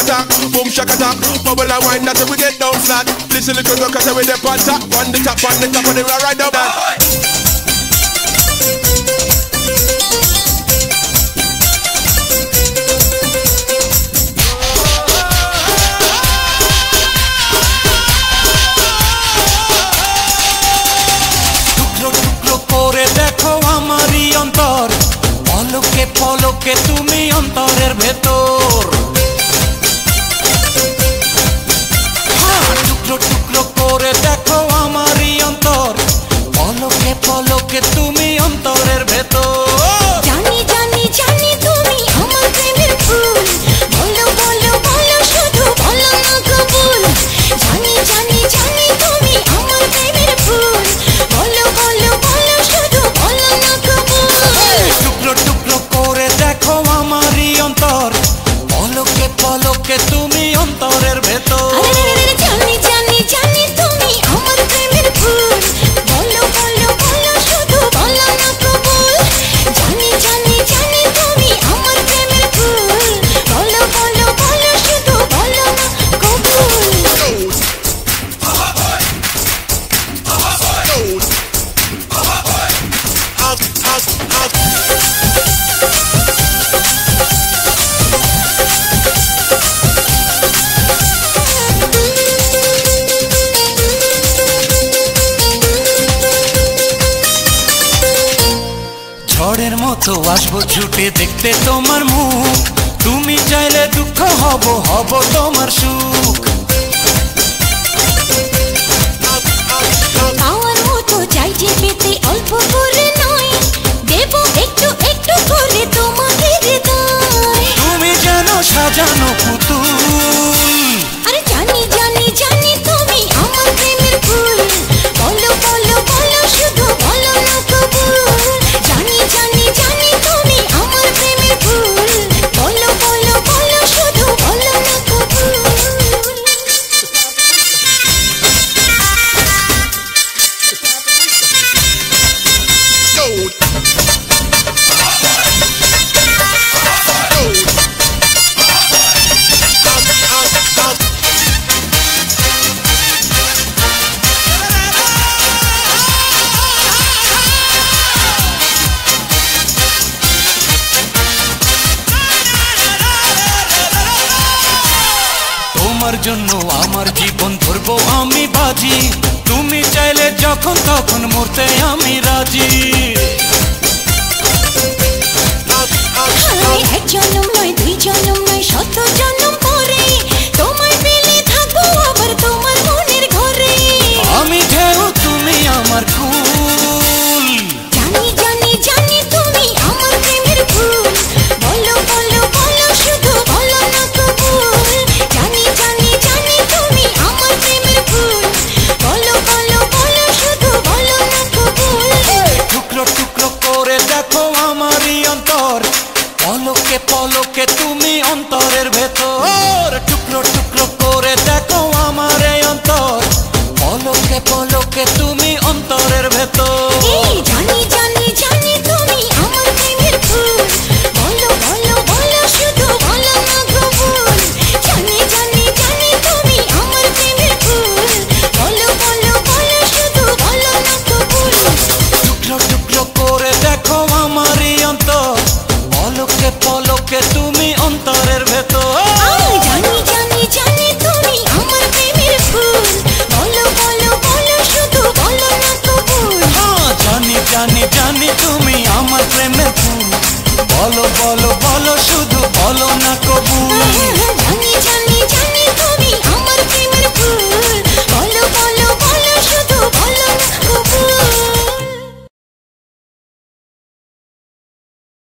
attack, boom shakatak. Bubble and wine that we get down flat. Listen little girl cause we the on top of the top of the ride up that. পলকে পলকে তুমি অন্তরের ভেতর টুকরো টুকরো করে দেখো আমারই অন্তর পলকে পলকে তুমি অন্তরের ভেতর জানি জানি জানি তুমি আমার প্রেমের ফুল বলো বলো বলো শুধু বলো না কবুল জানি জানি জানি তুমি আমার প্রেমের ফুল বলো বলো বলো শুধু বলো না কবুল টুকরো টুকরো করে দেখো আমারই অন্তর পলকে পলকে তুমি অন্তরের ভেতর জানি জানি জানি তুমি আমার প্রেমের ফুল বলো বলো বলো শুধু বলো না কবুল জানি জানি জানি তুমি আমার প্রেমের ফুল বলো বলো বলো শুধু বলো না কবুল ঝড়ের মতো আসবো ছুটে দেখতে তোমার মুখ তুমি চাইলে দুঃখ হব হব তোমার সুখ পাওয়ার মতো চাইতে পেতে অল্প করে নয় দেব একটু একটু করে তোমাকে হৃদয় তুমি যেন সাজানো পুতুল আরে জানি জানি জানি তুমি আমার প্রেমের ফুল বলো বলো বলো শুধু বলো না কবুল জানি জানি জানি তুমি আমার প্রেমের ফুল বলো বলো বলো শুধু বলো না কবুল তোমার জন্য আমার জীবন ধরবো আমি বাজি তুমি চাইলে যখন তখন মরতে আমি রাজি এক জন্ম নয় দুই জন্ম নয় শত জন্ম পরে তোমায় পেলে থাকবো আবার তোমার মনের ঘরে আমি ঢেউ তুমি আমার কুল জানি জানি জানি তুমি আমার প্রেমের ফুল বলো বলো বলো শুধু বলো না কবুল জানি জানি জানি তুমি আমার প্রেমের ফুল বলো বলো বলো শুধু বলো না কবুল টুকরো টুকরো করে দেখো আমারই অন্তর পলকে পলকে তুমি অন্তরের ভেতর টুকরো টুকরো করে দেখো আমার এই অন্তর পলকে পলকে তুমি অন্তরের ভেতর জানি জানি